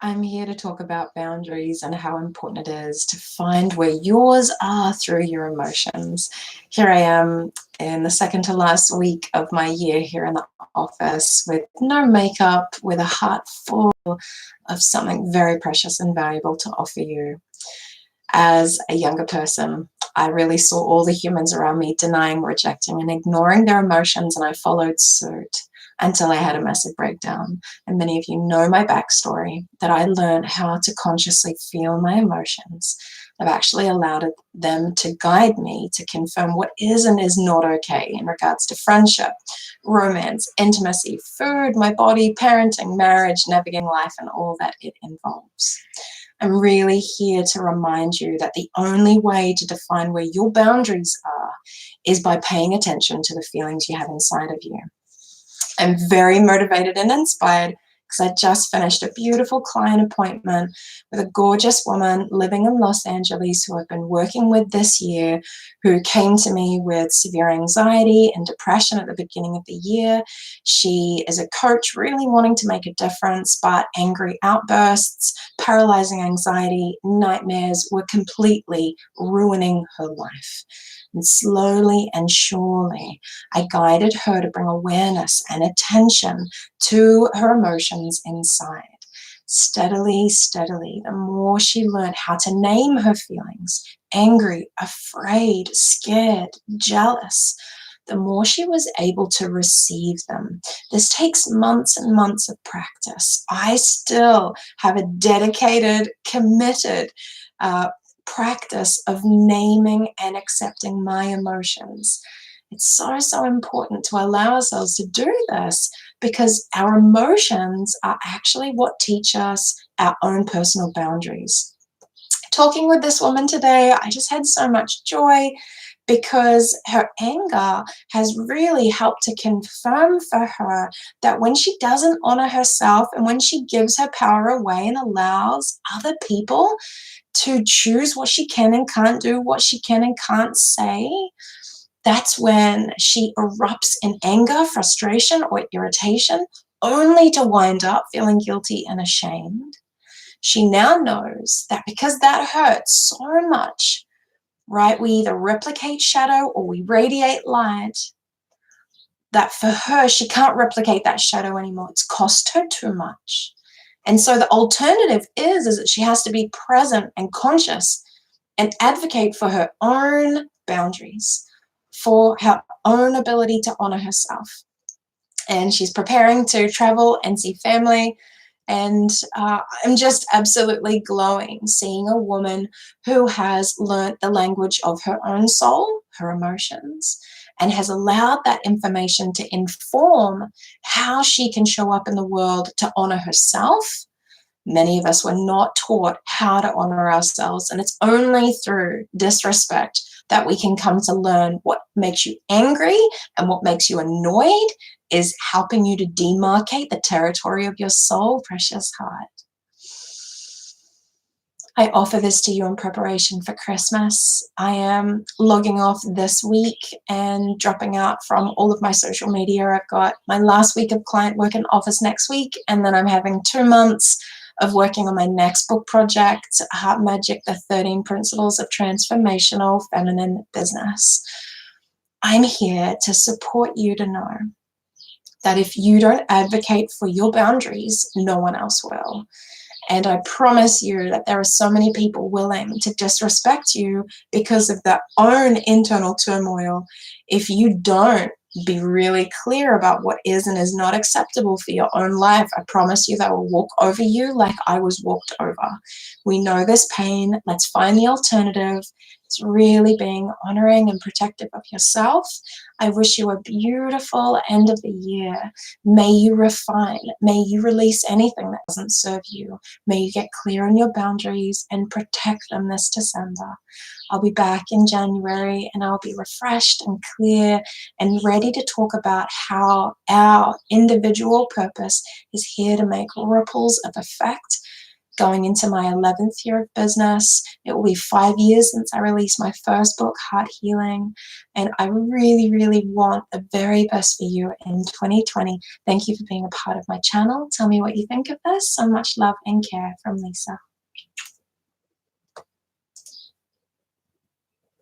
I'm here to talk about boundaries and how important it is to find where yours are through your emotions. Here I am in the second to last week of my year here in the office with no makeup, with a heart full of something very precious and valuable to offer you. As a younger person, I really saw all the humans around me denying, rejecting, and ignoring their emotions, and I followed suit until I had a massive breakdown. And many of you know my backstory, that I learned how to consciously feel my emotions. I've actually allowed them to guide me to confirm what is and is not okay in regards to friendship, romance, intimacy, food, my body, parenting, marriage, navigating life, and all that it involves. I'm really here to remind you that the only way to define where your boundaries are is by paying attention to the feelings you have inside of you. I'm very motivated and inspired because I just finished a beautiful client appointment with a gorgeous woman living in Los Angeles who I've been working with this year, who came to me with severe anxiety and depression at the beginning of the year. She is a coach really wanting to make a difference, but angry outbursts, paralyzing anxiety, nightmares were completely ruining her life. And slowly and surely, I guided her to bring awareness and attention to her emotions inside. Steadily, steadily, the more she learned how to name her feelings, angry, afraid, scared, jealous, the more she was able to receive them. This takes months and months of practice. I still have a dedicated, committed practice of naming and accepting my emotions. It's so, so important to allow ourselves to do this because our emotions are actually what teach us our own personal boundaries. Talking with this woman today, I just had so much joy because her anger has really helped to confirm for her that when she doesn't honor herself and when she gives her power away and allows other people to choose what she can and can't do, what she can and can't say, that's when she erupts in anger, frustration, or irritation, only to wind up feeling guilty and ashamed. She now knows that because that hurts so much, right, we either replicate shadow or we radiate light, that for her, she can't replicate that shadow anymore. It's cost her too much. And so the alternative is that she has to be present and conscious and advocate for her own boundaries, for her own ability to honor herself. And she's preparing to travel and see family. And I'm just absolutely glowing seeing a woman who has learnt the language of her own soul, her emotions, and has allowed that information to inform how she can show up in the world to honor herself. Many of us were not taught how to honor ourselves, and it's only through disrespect that we can come to learn what makes you angry and what makes you annoyed is helping you to demarcate the territory of your soul, precious heart. I offer this to you in preparation for Christmas. I am logging off this week and dropping out from all of my social media. I've got my last week of client work in office next week, and then I'm having 2 months of working on my next book project, Heart Magic, the 13 Principles of Transformational Feminine Business. I'm here to support you to know that if you don't advocate for your boundaries, no one else will. And I promise you that there are so many people willing to disrespect you because of their own internal turmoil. If you don't be really clear about what is and is not acceptable for your own life, I promise you they will walk over you like I was walked over. We know this pain. Let's find the alternative. It's really being honoring and protective of yourself. I wish you a beautiful end of the year. May you refine. May you release anything that doesn't serve you. May you get clear on your boundaries and protect them this December. I'll be back in January and I'll be refreshed and clear and ready to talk about how our individual purpose is here to make ripples of effect going into my 11th year of business. It will be 5 years since I released my first book, Heart Healing, and I really, really want the very best for you in 2020. Thank you for being a part of my channel. Tell me what you think of this. So much love and care from Lysa.